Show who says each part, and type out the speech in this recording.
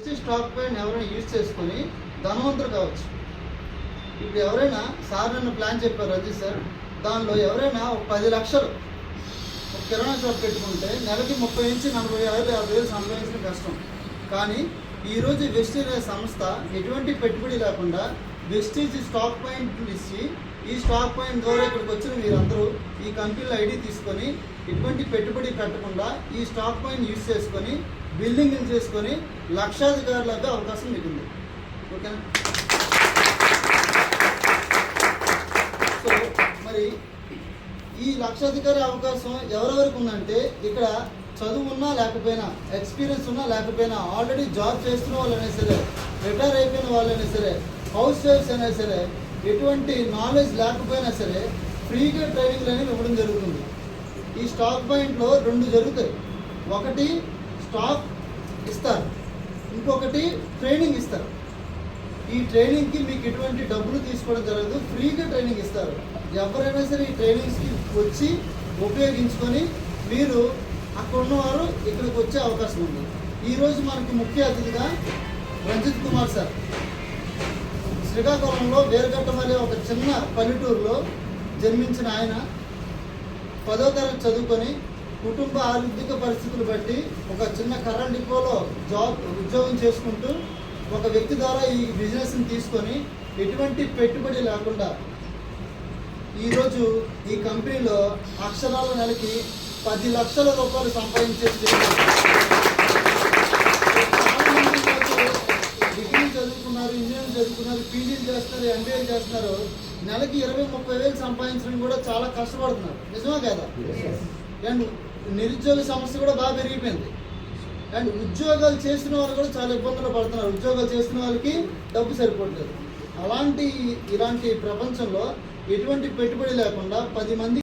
Speaker 1: West stock point ఎవరైనా use చేసుకొని ధనవంతులు కావచ్చు. ఇప్పుడు ఎవరైనా సార్ నన్ను ప్లాన్ చెప్పారు రంజిత్ సార్, దానిలో ఎవరైనా ఒక 10 లక్షలు ఒక కిరాణా షాప్ పెట్టుకుంటే నెలకి 30 నుంచి 40,000 50,000 సంపాదించడం కష్టం. కానీ ఈరోజు వెస్టీజ్ అనే సంస్థ ఎటువంటి పెట్టుబడి లేకుండా వెస్టీజ్ స్టాక్ పాయింట్ ఇచ్చి ఈ స్టాక్ పాయింట్ ద్వారా ఇక్కడికి వచ్చిన మీరందరూ ఈ కంపెనీలో ఐడి తీసుకొని ఎటువంటి పెట్టుబడి పెట్టకుండా ఈ స్టాక్ పాయింట్ యూజ్ చేసుకొని బిల్డింగ్లు చేసుకొని లక్షాధికారులకు అవకాశం మీకు ఉంది. ఓకేనా? సో మరి ఈ లక్షాధికారి అవకాశం ఎవరెవరికి ఉందంటే ఇక్కడ చదువు ఉన్నా లేకపోయినా, ఎక్స్పీరియన్స్ ఉన్నా లేకపోయినా, ఆల్రెడీ జాబ్ చేస్తున్న వాళ్ళైనా సరే, రిటైర్ అయిపోయిన వాళ్ళైనా సరే, హౌస్ వైఫ్స్ అయినా సరే, ఎటువంటి నాలెడ్జ్ లేకపోయినా సరే ఫ్రీగా ట్రైనింగ్లు అనేవి ఇవ్వడం జరుగుతుంది. ఈ స్టాక్ పాయింట్లో 2 జరుగుతాయి. ఒకటి స్టాక్ ఇస్తారు, ఇంకొకటి ట్రైనింగ్ ఇస్తారు. ఈ ట్రైనింగ్కి మీకు ఎటువంటి డబ్బులు తీసుకోవడం జరగదు, ఫ్రీగా ట్రైనింగ్ ఇస్తారు. ఎవరైనా సరే ఈ ట్రైనింగ్స్కి వచ్చి ఉపయోగించుకొని మీరు అక్కడ ఉన్నవారు ఇక్కడికి వచ్చే అవకాశం ఉంది. ఈరోజు మనకి ముఖ్య అతిథిగా రంజిత్ కుమార్ సార్, శ్రీకాకుళంలో వేరుగట్టమనే ఒక చిన్న పల్లెటూరులో జన్మించిన ఆయన 10వ తరగతి చదువుకొని కుటుంబ ఆర్థిక పరిస్థితులు బట్టి ఒక చిన్న కర్రల డిపోలో ఉద్యోగం చేసుకుంటూ ఒక వ్యక్తి ద్వారా ఈ బిజినెస్ని తీసుకొని ఎటువంటి పెట్టుబడి లేకుండా ఈరోజు ఈ కంపెనీలో అక్షరాల నెలకి 10 లక్షల రూపాయలు సంపాదించేసి డిగ్రీ చదువుకున్నారు, ఇంజనీరింగ్ చదువుకున్నారు, పీజీలు చేస్తున్నారు, ఎంబీఏ చేస్తున్నారు. నెలకి 20-30 వేలు సంపాదించడం కూడా చాలా కష్టపడుతున్నారు. నిజమే కదా? అండ్ నిరుద్యోగ సమస్య కూడా బాగా పెరిగిపోయింది. అండ్ ఉద్యోగాలు చేసిన వాళ్ళు కూడా చాలా ఇబ్బందులు పడుతున్నారు. ఉద్యోగాలు చేసిన వాళ్ళకి డబ్బు సరిపోవట్లేదు. ఇలాంటి ప్రపంచంలో ఎటువంటి పెట్టుబడి లేకుండా 10 మంది